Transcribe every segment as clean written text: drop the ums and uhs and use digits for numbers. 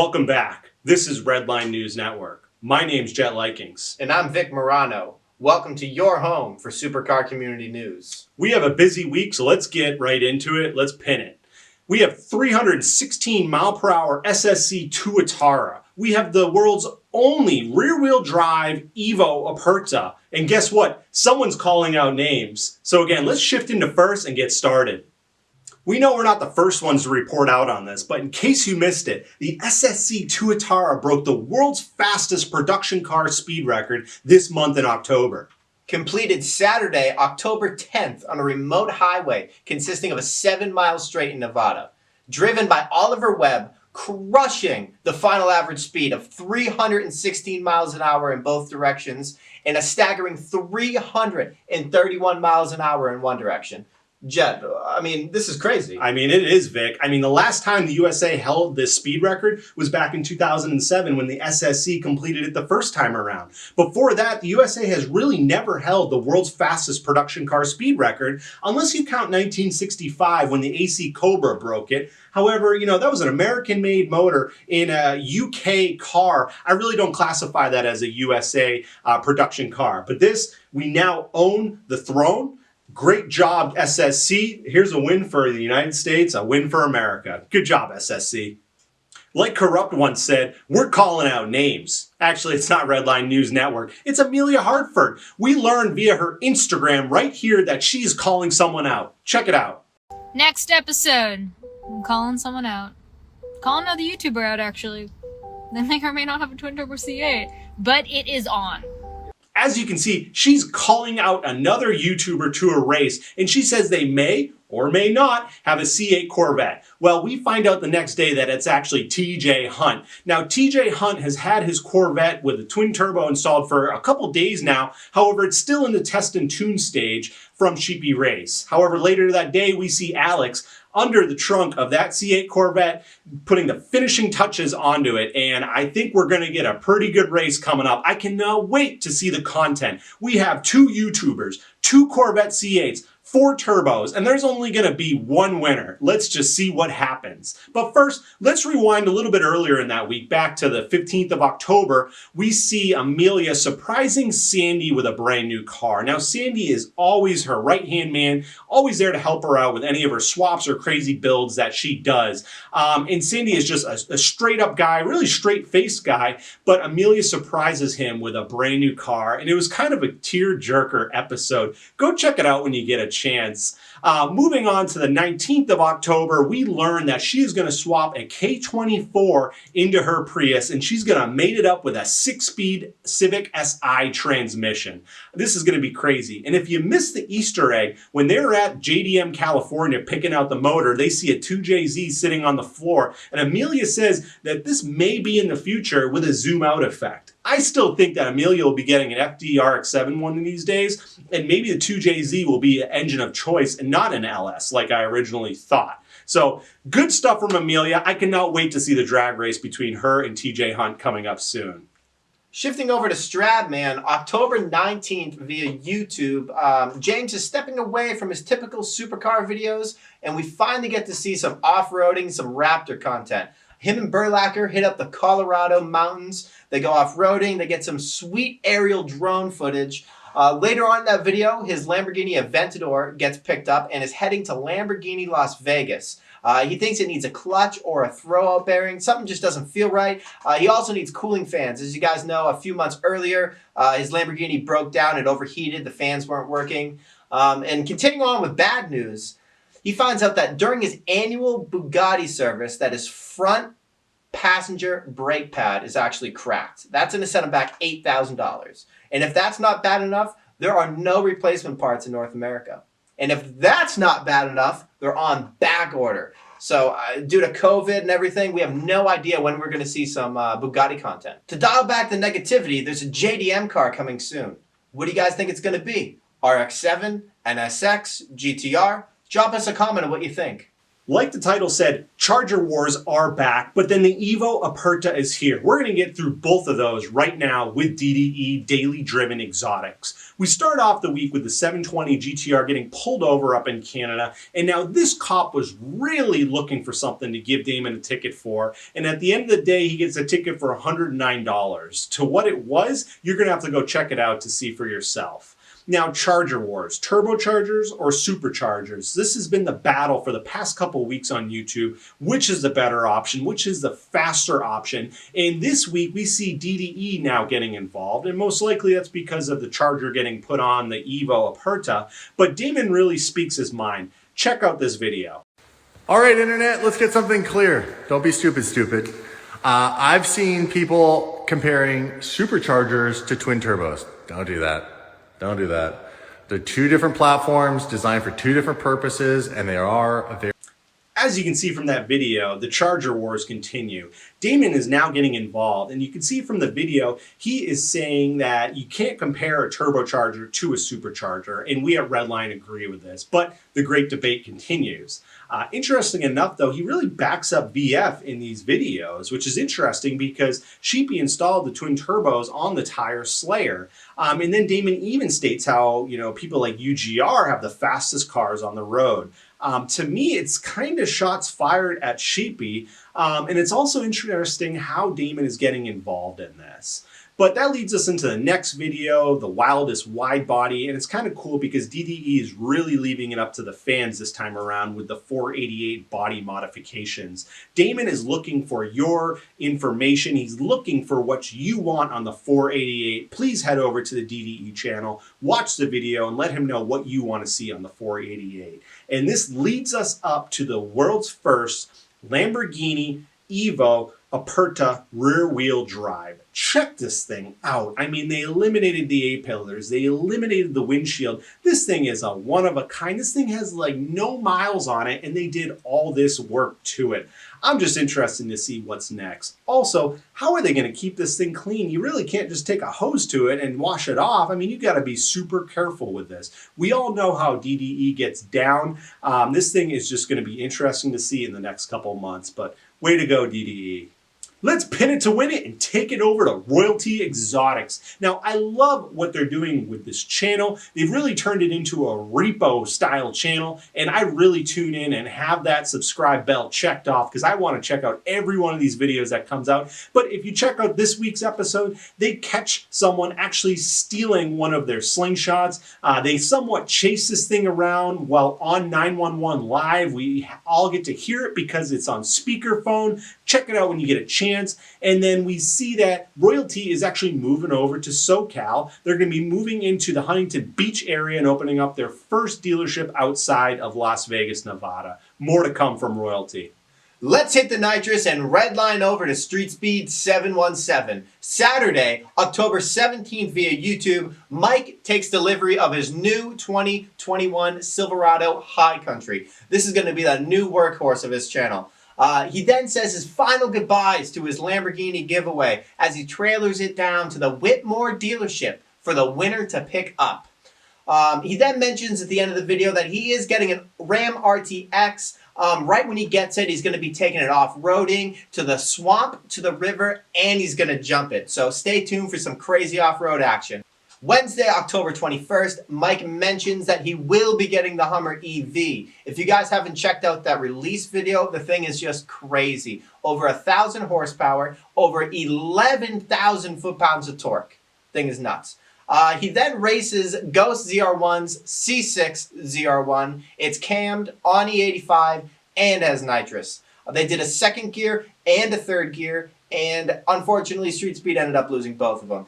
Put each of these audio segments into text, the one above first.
Welcome back. This is Redline News Network. My name's Jett Lykings. And I'm Vic Morano. Welcome to your home for supercar community news. We have a busy week, so let's get right into it. Let's pin it. We have 316 mile per hour SSC Tuatara. We have the world's only rear-wheel drive EVO Aperta. And guess what? Someone's calling out names. So again, let's shift into first and get started. We know we're not the first ones to report out on this, but in case you missed it, the SSC Tuatara broke the world's fastest production car speed record this month in October. Completed Saturday, October 10th on a remote highway consisting of a 7-mile straight in Nevada. Driven by Oliver Webb, crushing the final average speed of 316 miles an hour in both directions and a staggering 331 miles an hour in one direction. Jett, I mean, this is crazy. I mean, it is, Vic. I mean, the last time the USA held this speed record was back in 2007 when the SSC completed it the first time around. Before that, the USA has really never held the world's fastest production car speed record, unless you count 1965 when the AC Cobra broke it. However, you know, that was an American-made motor in a UK car. I really don't classify that as a USA production car. But this, we now own the throne. Great job, SSC. Here's a win for the United States, a win for America. Good job, SSC. Like Corrupt once said, we're calling out names. Actually, it's not Redline News Network. It's Emelia Hartford. We learned via her Instagram right here that she's calling someone out. Check it out. Next episode, I'm calling someone out. Calling another YouTuber out, actually. They may or may not have a twin-turbo C8, but it is on. As you can see, she's calling out another YouTuber to a race, and she says they may or may not have a C8 Corvette. Well, we find out the next day that it's actually TJ Hunt. Now, TJ Hunt has had his Corvette with a twin turbo installed for a couple days now. However, it's still in the test and tune stage from Sheepy Race. However, later that day, we see Alex under the trunk of that C8 Corvette, putting the finishing touches onto it. And I think we're going to get a pretty good race coming up. I cannot wait to see the content. We have 2 YouTubers, 2 Corvette C8s, 4 turbos, and there's only going to be one winner. Let's just see what happens. But first, let's rewind a little bit earlier in that week, back to the 15th of October. We see Emelia surprising Sandy with a brand new car. Now, Sandy is always her right-hand man, always there to help her out with any of her swaps or crazy builds that she does. And Sandy is just a straight-up guy, really straight-faced guy, but Emelia surprises him with a brand new car, and it was kind of a tear-jerker episode. Go check it out when you get a chance. Moving on to the 19th of October, we learn that she is going to swap a K24 into her Prius, and she's going to mate it up with a 6-speed Civic Si transmission. This is going to be crazy. And if you missed the Easter egg, when they're at JDM California picking out the motor, they see a 2JZ sitting on the floor, and Emelia says that this may be in the future with a zoom out effect. I still think that Emelia will be getting an FD-RX-7 one of these days, and maybe the 2JZ will be an engine of choice and not an LS like I originally thought. So good stuff from Emelia. I cannot wait to see the drag race between her and TJ Hunt coming up soon. Shifting over to StradMan, October 19th via YouTube, James is stepping away from his typical supercar videos, and we finally get to see some off-roading, some Raptor content. Him and Burlacker hit up the Colorado mountains. They go off-roading. They get some sweet aerial drone footage. Later on in that video, his Lamborghini Aventador gets picked up and is heading to Lamborghini Las Vegas. He thinks it needs a clutch or a throwout bearing. Something just doesn't feel right. He also needs cooling fans. As you guys know, a few months earlier, his Lamborghini broke down. It overheated. The fans weren't working. And continuing on with bad news, he finds out that during his annual Bugatti service that his front passenger brake pad is actually cracked. That's going to set him back $8,000. And if that's not bad enough, there are no replacement parts in North America. And if that's not bad enough, they're on back order. So due to COVID and everything, we have no idea when we're going to see some Bugatti content. To dial back the negativity, there's a JDM car coming soon. What do you guys think it's going to be? RX-7, NSX, GTR? Drop us a comment on what you think. Like the title said, Charger Wars are back, but then the EVO Aperta is here. We're going to get through both of those right now with DDE Daily Driven Exotics. We start off the week with the 720 GTR getting pulled over up in Canada, and now this cop was really looking for something to give Damon a ticket for, and at the end of the day, he gets a ticket for $109. To what it was, you're going to have to go check it out to see for yourself. Now, Charger Wars, turbochargers or superchargers? This has been the battle for the past couple weeks on YouTube. Which is the better option? Which is the faster option? And this week we see DDE now getting involved, and most likely that's because of the Charger getting put on the EVO Aperta. But Damon really speaks his mind. Check out this video. All right, internet, let's get something clear. Don't be stupid. I've seen people comparing superchargers to twin turbos. Don't do that. Don't do that. They're two different platforms designed for two different purposes, and they are very... As you can see from that video, the Charger Wars continue. Damon is now getting involved, and you can see from the video, he is saying that you can't compare a turbocharger to a supercharger, and we at Redline agree with this, but the great debate continues. Interesting enough, though, he really backs up VF in these videos, which is interesting because Sheepy installed the twin turbos on the Tire Slayer. And then Damon even states how, people like UGR have the fastest cars on the road. To me, it's kind of shots fired at Sheepy. And it's also interesting how Damon is getting involved in this. But that leads us into the next video, the wildest wide body, and it's kind of cool because DDE is really leaving it up to the fans this time around with the 488 body modifications. Damon is looking for your information. He's looking for what you want on the 488. Please head over to the DDE channel, watch the video, and let him know what you want to see on the 488. And this leads us up to the world's first Lamborghini EVO Aperta rear-wheel drive. Check this thing out. I mean, they eliminated the A-pillars. They eliminated the windshield. This thing is a one-of-a-kind. This thing has like no miles on it, and they did all this work to it. I'm just interested to see what's next. Also, how are they going to keep this thing clean? You really can't just take a hose to it and wash it off. I mean, you got to be super careful with this. We all know how DDE gets down. This thing is just going to be interesting to see in the next couple months, but way to go, DDE. Let's pin it to win it and take it over to Royalty Exotics. Now, I love what they're doing with this channel. They've really turned it into a repo style channel, and I really tune in and have that subscribe bell checked off because I want to check out every one of these videos that comes out. But if you check out this week's episode, they catch someone actually stealing one of their slingshots. They somewhat chase this thing around while on 911 Live. We all get to hear it because it's on speakerphone. Check it out when you get a chance. And then we see that Royalty is actually moving over to SoCal. They're going to be moving into the Huntington Beach area and opening up their first dealership outside of Las Vegas, Nevada. More to come from Royalty. Let's hit the nitrous and redline over to Street Speed 717. Saturday, October 17th via YouTube, Mike takes delivery of his new 2021 Silverado High Country. This is going to be the new workhorse of his channel. He then says his final goodbyes to his Lamborghini giveaway as he trailers it down to the Whitmore dealership for the winner to pick up. He then mentions at the end of the video that he is getting a Ram RTX. Right when he gets it, he's going to be taking it off-roading to the swamp, to the river, and he's going to jump it. So stay tuned for some crazy off-road action. Wednesday, October 21st, Mike mentions that he will be getting the Hummer EV. If you guys haven't checked out that release video, the thing is just crazy. Over 1,000 horsepower, over 11,000 foot-pounds of torque. Thing is nuts. He then races Ghost ZR1's C6 ZR1. It's cammed on E85 and has nitrous. They did a second gear and a third gear, and unfortunately, Street Speed ended up losing both of them.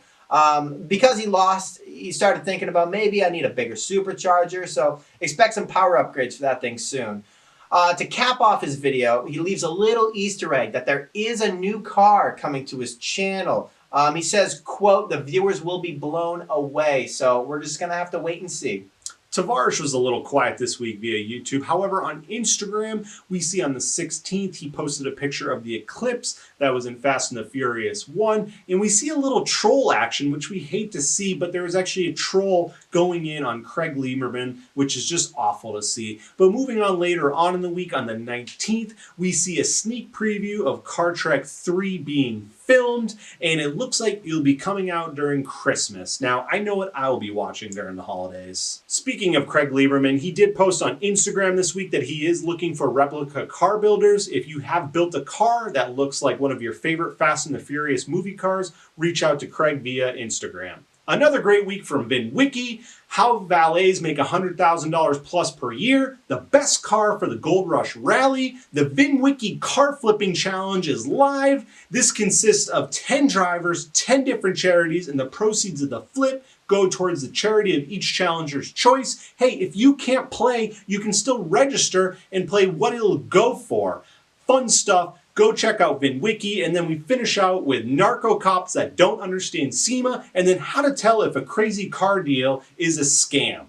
Because he lost, he started thinking about maybe I need a bigger supercharger, so expect some power upgrades for that thing soon. To cap off his video, he leaves a little Easter egg that there is a new car coming to his channel. He says, quote, the viewers will be blown away, so we're just going to have to wait and see. Tavares was a little quiet this week via YouTube. However, on Instagram, we see on the 16th, he posted a picture of the eclipse that was in Fast and the Furious 1. And we see a little troll action, which we hate to see, but there was actually a troll going in on Craig Liberman, which is just awful to see. But moving on later on in the week, on the 19th, we see a sneak preview of Car Trek 3 being filmed, and it looks like it'll be coming out during Christmas. Now, I know what I'll be watching during the holidays. Speaking of Craig Liberman, he did post on Instagram this week that he is looking for replica car builders. If you have built a car that looks like one of your favorite Fast and the Furious movie cars, reach out to Craig via Instagram. Another great week from VinWiki, how valets make $100,000 plus per year, the best car for the Gold Rush Rally, the VinWiki Car Flipping Challenge is live. This consists of 10 drivers, 10 different charities, and the proceeds of the flip go towards the charity of each challenger's choice. Hey, if you can't play, you can still register and play what it'll go for. Fun stuff. Go check out VinWiki, and then we finish out with narco cops that don't understand SEMA, and then how to tell if a crazy car deal is a scam.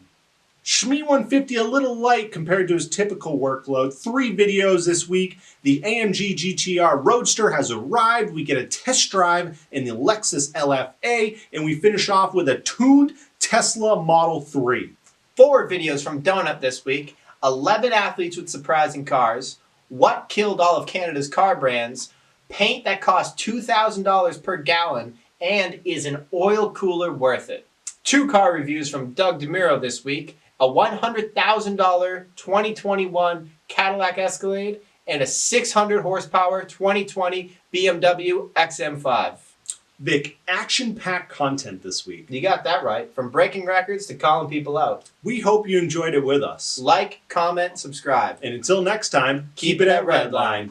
Shmi 150 a little light compared to his typical workload. 3 videos this week. The AMG GTR Roadster has arrived. We get a test drive in the Lexus LFA, and we finish off with a tuned Tesla Model 3. 4 videos from Donut this week. 11 athletes with surprising cars. What killed all of Canada's car brands? Paint that costs $2,000 per gallon, and is an oil cooler worth it? 2 car reviews from Doug DeMuro this week. A $100,000 2021 Cadillac Escalade and a 600 horsepower 2020 BMW XM5. Vic, action-packed content this week. You got that right. From breaking records to calling people out. We hope you enjoyed it with us. Like, comment, subscribe. And until next time, keep it at Redline.